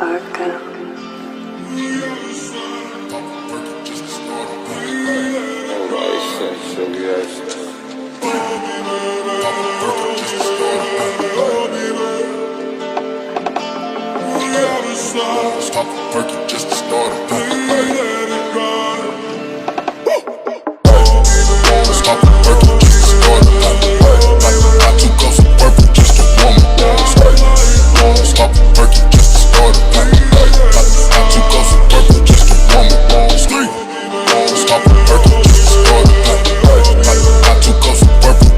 Arca. Stop working just to start it. Stop working just to start it. I took off some purple just to warm it. Stop working just to start it. I took off some purple just to warm it. Stop working just to start it. I took off some purple just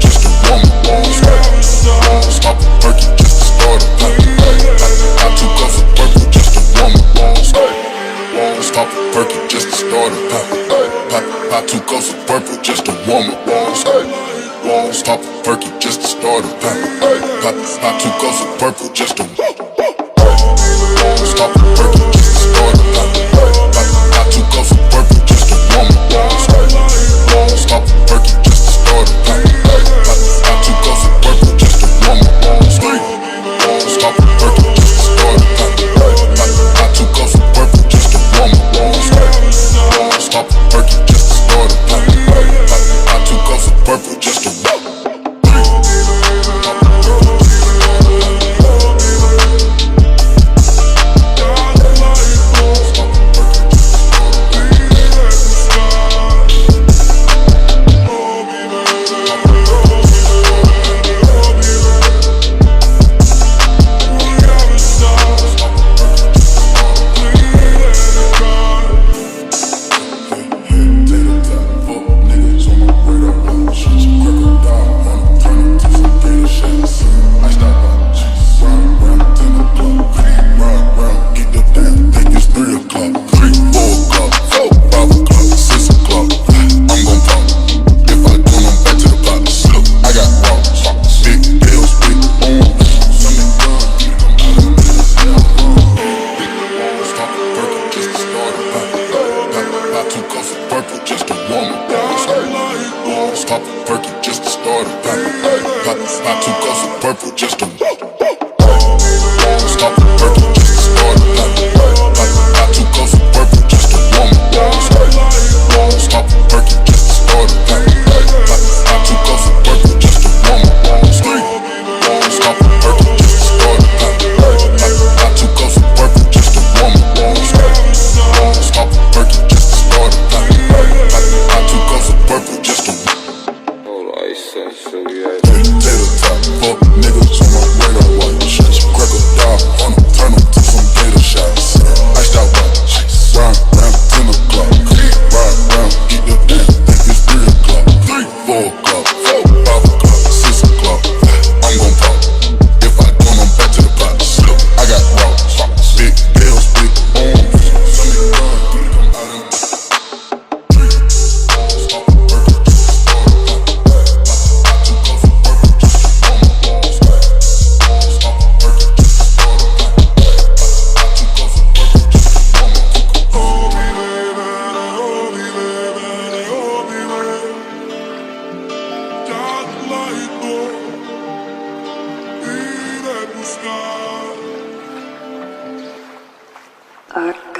to warm it. Stop working just to start it. I took off some purple just to warm it. Stop working just to start it. I took off some purple just to warm it. Stop working just to start it. I took off some purple just to stop working just to start it. I took off some purple just to warm it. Stop working just to start it. I took off some purple just to warm it. Stop working just to start it. I took off some purple just to warm it. Stop working just to start it. I took off some purple just to stop working just to start it. I took off some purple just to stop working just to start it. I took off some purple just to warm it. Stop working just to start it. I took off some purple just to warm it. Stop working just to start it. I took off some purple just to warm it. Stop working just to start it. I took off some purple just to tater top, fuck niggas on my radar watch. Crocodile on them, turn them to some gator shots. Iced out watch, round 10 o'clock. Ride round, eat the damn, think it's 3 o'clock. 4 o'clock, 5 o'clock, 6 o'clock. I'm gon' pop. If I don't, I'm back to the pot. I got rocks, big bills, big arms. Some niggas run, come out and stop working just to start it. Arca.